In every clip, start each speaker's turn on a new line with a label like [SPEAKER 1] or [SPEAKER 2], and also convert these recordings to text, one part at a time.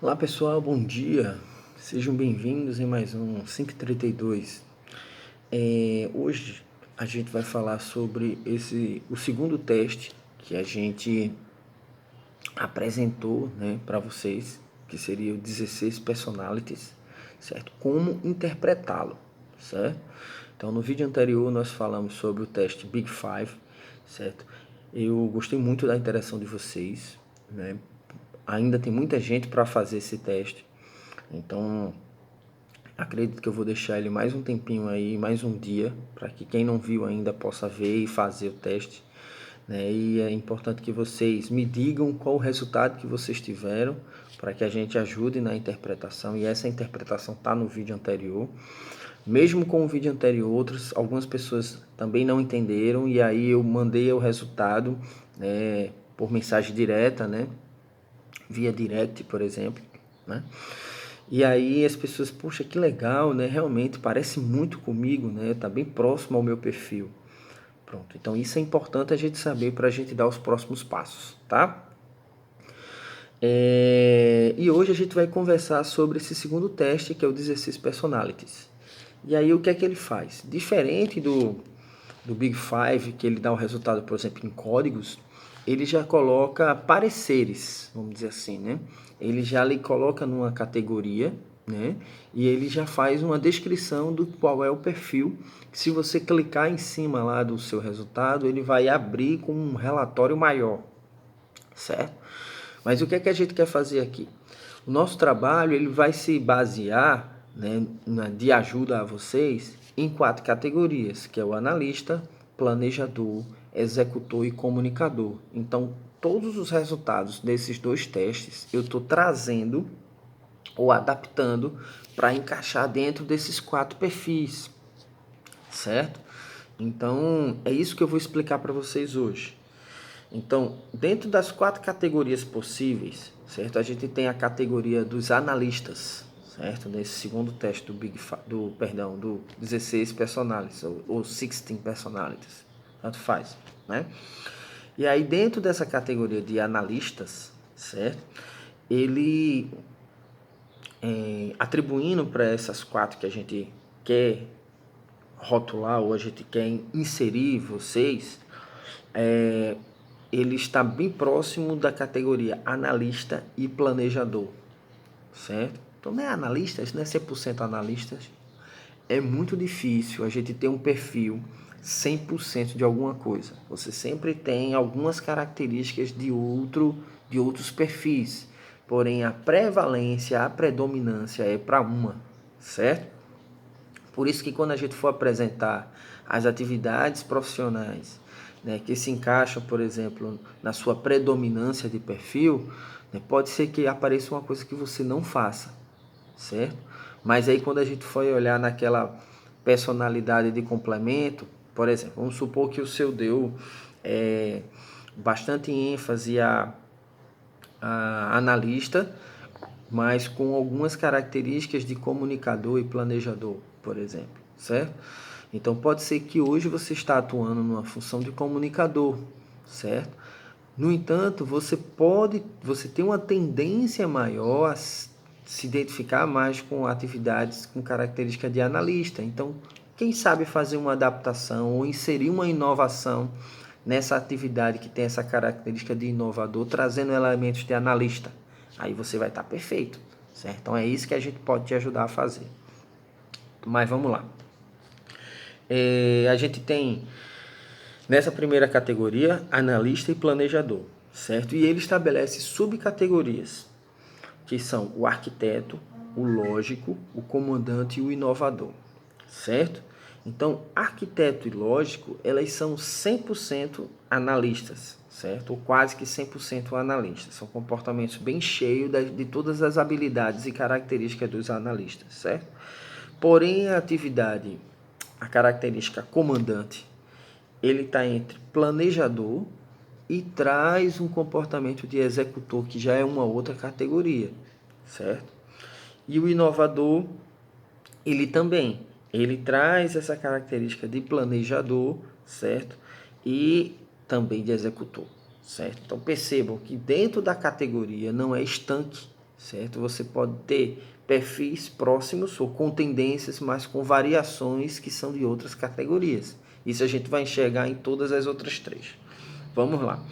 [SPEAKER 1] Olá pessoal, bom dia, sejam bem-vindos em mais um 532. Hoje a gente vai falar sobre o segundo teste que a gente apresentou, né, para vocês, que seria o 16 Personalities, certo? Como interpretá-lo, certo? Então no vídeo anterior nós falamos sobre o teste Big Five, certo? Eu gostei muito da interação de vocês, né? Ainda tem muita gente para fazer esse teste. Então, acredito que eu vou deixar ele mais um tempinho aí, mais um dia, para que quem não viu ainda possa ver e fazer o teste, né? E é importante que vocês me digam qual o resultado que vocês tiveram, para que a gente ajude na interpretação. E essa interpretação está no vídeo anterior. Mesmo com o vídeo anterior, algumas pessoas também não entenderam, e aí eu mandei o resultado, né, por mensagem direta, né? Via direct, por exemplo, né? E aí as pessoas, poxa, que legal, né? Realmente parece muito comigo, né? Tá bem próximo ao meu perfil. Pronto, então isso é importante a gente saber para a gente dar os próximos passos, tá? E hoje a gente vai conversar sobre esse segundo teste, que é o 16 Personalities. E aí o que é que ele faz? Diferente do Big Five, que ele dá o resultado, por exemplo, em códigos, ele já coloca pareceres, vamos dizer assim, né? Ele já lhe coloca numa categoria, né? E ele já faz uma descrição do qual é o perfil. Se você clicar em cima lá do seu resultado, ele vai abrir com um relatório maior, certo? Mas o que é que a gente quer fazer aqui? O nosso trabalho ele vai se basear, né, de ajuda a vocês em 4 categorias, que é o analista, planejador, executor e comunicador. Então, todos os resultados desses 2 testes eu estou trazendo ou adaptando para encaixar dentro desses 4 perfis, certo? Então, é isso que eu vou explicar para vocês hoje. Então, dentro das 4 categorias possíveis, certo? A gente tem a categoria dos analistas, certo? Nesse segundo teste do 16 personalities ou 16 personalities, tanto faz, né? E aí dentro dessa categoria de analistas, certo? Ele atribuindo para essas 4 que a gente quer rotular ou a gente quer inserir vocês, ele está bem próximo da categoria analista e planejador, certo? Então não é analista, isso não é 100% analista. É muito difícil a gente ter um perfil 100% de alguma coisa. Você sempre tem algumas características de outros perfis. Porém, a prevalência, a predominância é para uma, certo? Por isso que quando a gente for apresentar as atividades profissionais, né, que se encaixam, por exemplo, na sua predominância de perfil, né, pode ser que apareça uma coisa que você não faça, certo? Mas aí quando a gente for olhar naquela personalidade de complemento, por exemplo, vamos supor que o seu deu bastante ênfase a analista, mas com algumas características de comunicador e planejador, por exemplo, certo? Então pode ser que hoje você está atuando numa função de comunicador, certo? No entanto, você tem uma tendência maior a se identificar mais com atividades com característica de analista. Então, quem sabe fazer uma adaptação ou inserir uma inovação nessa atividade que tem essa característica de inovador, trazendo elementos de analista. Aí você vai estar perfeito, certo? Então é isso que a gente pode te ajudar a fazer. Mas vamos lá. A gente tem nessa primeira categoria analista e planejador, certo? E ele estabelece subcategorias, que são o arquiteto, o lógico, o comandante e o inovador, certo? Então, arquiteto e lógico, elas são 100% analistas, certo? Ou quase que 100% analistas. São comportamentos bem cheios de todas as habilidades e características dos analistas, certo? Porém, a característica comandante, ele está entre planejador e traz um comportamento de executor, que já é uma outra categoria, certo? E o inovador, ele traz essa característica de planejador, certo? E também de executor, certo? Então percebam que dentro da categoria não é estanque, certo? Você pode ter perfis próximos ou com tendências, mas com variações que são de outras categorias. Isso a gente vai enxergar em todas as outras três. Vamos lá.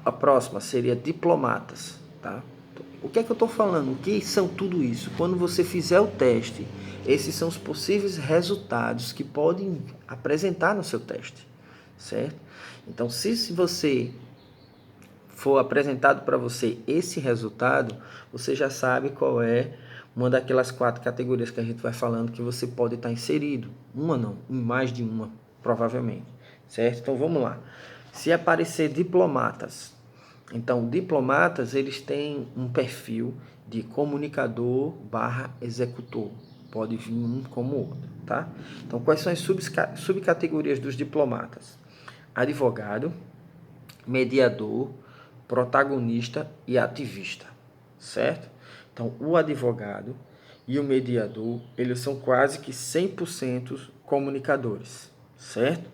[SPEAKER 1] A próxima seria diplomatas, tá? O que é que eu estou falando? O que são tudo isso? Quando você fizer o teste, esses são os possíveis resultados que podem apresentar no seu teste, certo? Então, se você for apresentado para você esse resultado, você já sabe qual é uma daquelas 4 categorias que a gente vai falando que você pode estar inserido. Uma não, em mais de uma, provavelmente, certo? Então, vamos lá. Se aparecer diplomatas, então, diplomatas, eles têm um perfil de comunicador / executor. Pode vir um como outro, tá? Então, quais são as subcategorias dos diplomatas? Advogado, mediador, protagonista e ativista, certo? Então, o advogado e o mediador, eles são quase que 100% comunicadores, certo?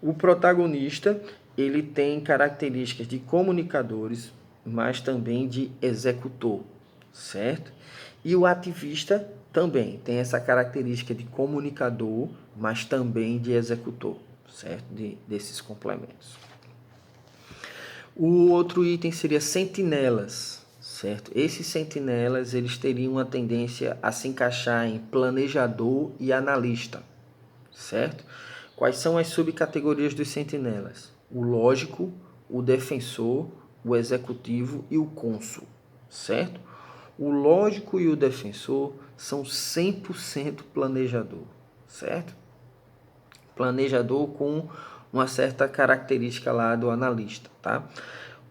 [SPEAKER 1] O protagonista, ele tem características de comunicadores, mas também de executor, certo? E o ativista também tem essa característica de comunicador, mas também de executor, certo? Desses complementos. O outro item seria sentinelas, certo? Esses sentinelas, eles teriam uma tendência a se encaixar em planejador e analista, certo? Quais são as subcategorias dos sentinelas? O lógico, o defensor, o executivo e o cônsul, certo? O lógico e o defensor são 100% planejador, certo? Planejador com uma certa característica lá do analista, tá?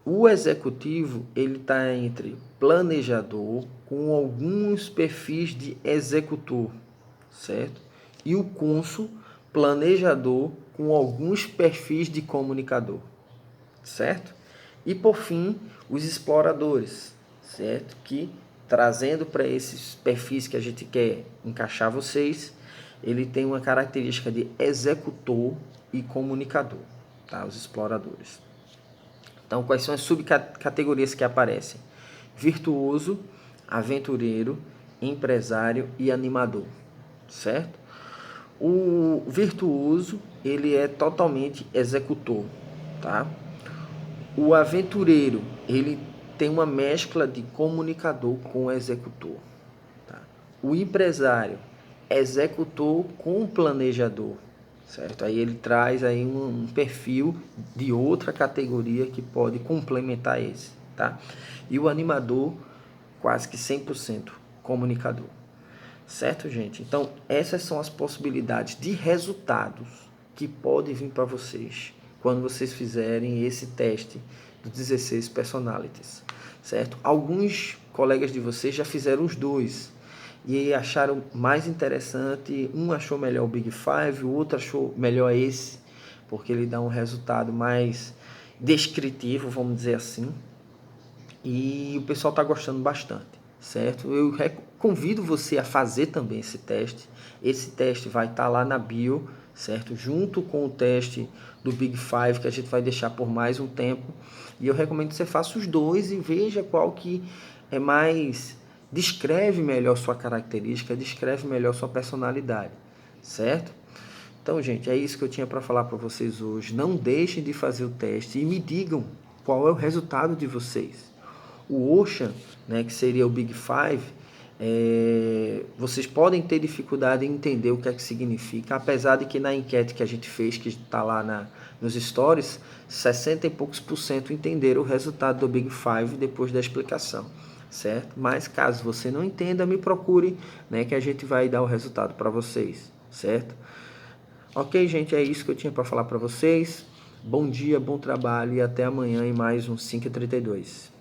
[SPEAKER 1] O executivo, ele está entre planejador com alguns perfis de executor, certo? E o cônsul, planejador com alguns perfis de comunicador, certo? E por fim, os exploradores, certo? Que trazendo para esses perfis que a gente quer encaixar vocês, ele tem uma característica de executor e comunicador, tá? Os exploradores. Então, quais são as subcategorias que aparecem? Virtuoso, aventureiro, empresário e animador, certo? O virtuoso, ele é totalmente executor, tá? O aventureiro, ele tem uma mescla de comunicador com executor, tá? O empresário, executor com planejador, certo? Aí ele traz aí um perfil de outra categoria que pode complementar esse, tá? E o animador, quase que 100% comunicador. Certo, gente? Então, essas são as possibilidades de resultados que podem vir para vocês quando vocês fizerem esse teste dos 16 personalities, certo? Alguns colegas de vocês já fizeram os dois e acharam mais interessante. Um achou melhor o Big Five, o outro achou melhor esse, porque ele dá um resultado mais descritivo, vamos dizer assim. E o pessoal está gostando bastante, certo? Eu convido você a fazer também esse teste. Esse teste vai estar lá na bio, certo? Junto com o teste do Big Five, que a gente vai deixar por mais um tempo. E eu recomendo que você faça os dois e veja qual que é mais... descreve melhor sua característica, descreve melhor sua personalidade, certo? Então, gente, é isso que eu tinha para falar para vocês hoje. Não deixem de fazer o teste e me digam qual é o resultado de vocês. O Ocean, né, que seria o Big Five, vocês podem ter dificuldade em entender o que é que significa, apesar de que na enquete que a gente fez, que está lá nos stories, 60 e poucos % entenderam o resultado do Big Five depois da explicação, certo? Mas caso você não entenda, me procure, né, que a gente vai dar o resultado para vocês, certo? Ok, gente, é isso que eu tinha para falar para vocês. Bom dia, bom trabalho e até amanhã em mais um 5h32.